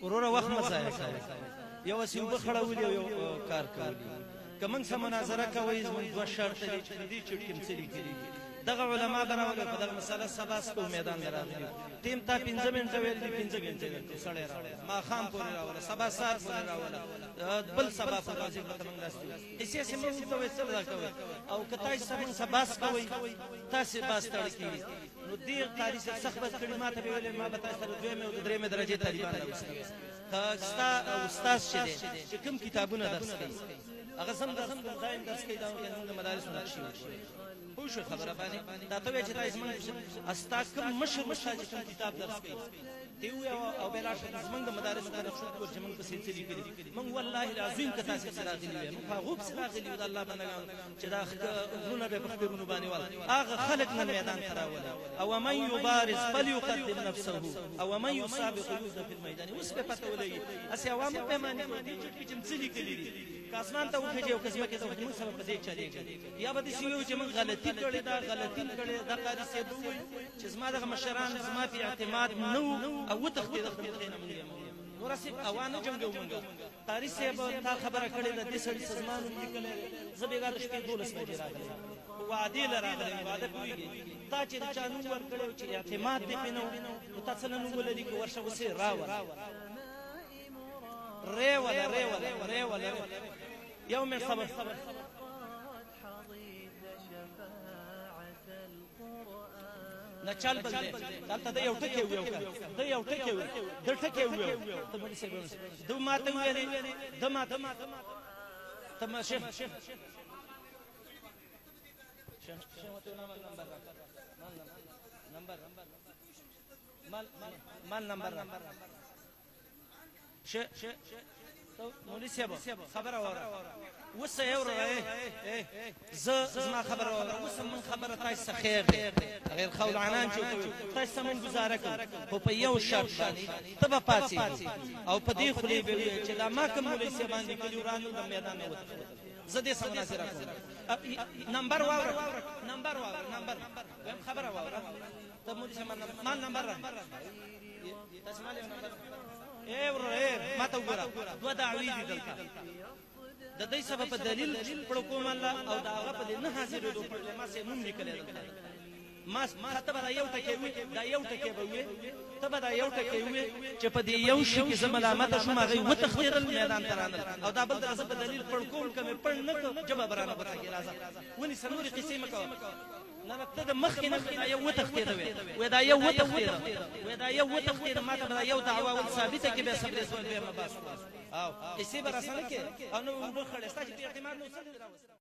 ورور وخت مزایا کوي یو سیو بخړولې یو کار کوي کمن سم مناظره کوي زمون دوه شرط دي چې دې چټکم سری کړي دغه علما براوله په دغه مسله سباس کو میدان راغلي تیم تا 15 منټه ویل دي 15 غنټه سړی راوړل ما خام پورې راوړل سبا سات پورې راوړل بل سبا په واجب ته موږ راستو اسی سیمه ته وسل راکوي او کتای سم سباس کوي تاسو باس تړ کی نو دې قاری سره سخت کړي ما ته ویل ما به تاسو سره دویمه او درېمه درجه طالبان راوستل استاد شه چې کوم کتابونه درس کوي هغه سم درس دایم درس کوي دا د مدارس نقشي پوه شو خبره باندې دا ته چې تاسو موږ استاد کوم مشر کوم کتاب درس کوي دی او بلا شک زمنګ د مدارس د شکر چې موږ په سلسله کې موږ والله العظیم کته سره غلي موږ غوب سره غلي د الله بندگان چې دا غرونه به په خبرونو باندې وال هغه خلق نه میدان تراول او من يبارز فليقدم نفسه او من يسابق يوسف في الميدان اوس په پته ولګي اسی عوام په معنی دي چې چمڅلي کړي کاسمان ته وخه یو قسمه کې موږ سبب په دې چلےږي یا به سیو چې موږ غلطي کړې دا غلطي کړې دا قاری سي دوی چې زما د مشران زما په اعتماد نو او تخدید خپل موږ ورسې اوانه جنګو موږ تاریخ صاحب تا خبره کړې د دې سړي سزمان لیکلې زبېګا د شپې 12 بجې راغله وعده لراغله وعده کوي تا چې چانو ور کړو چې اعتماد دې پینو او تاسو نن ولې کې ورشه وسه راو ریولا يوم صبر نچال بل دلته د یو ټکی ویو د یو ټکی ویو د ټکی ویو ته مې سګو د ماته ویلې د ماته تم شیخ نمبر مولوی صاحب خبره وره وسه یو زما خبره وره وسه من خبره تاسو خیر غیر خول عنان چې تاسو من گزاره کو په یو شرط باندې تبه پاتې او په دې خلی به چې دا ما کوم مولوی صاحب باندې کلیو رانو د میدان وته زده سم ناظر کوم نمبر خبره وره ته مولوی صاحب ما نمبر تاسو مالي نمبر ما ته وګوره دوه دعوی دي دلته د دې سبب په دلیل پړ کوم الله او دا هغه په دې نه حاضر دوه په ما سه نوم لیکل ما ته به یو ټکی وي دا یو ټکی به وي ته به دا یو ټکی وي چې په دې یو شي کې زملامت شوم هغه وتخدیدل میدان ترانل او دا بل د سبب دلیل پړ کوم کوم پړ نه جواب برانه پتا کې راځه ونی سنوري قصې مکو نه ته مخ نه یو وتخدید وي دا یو وتخدید ما ته یو دعوا ول ثابته کې به صبر زول به مباس او قصې براسنه کې او نو وبخړستا چې اعتماد نو څه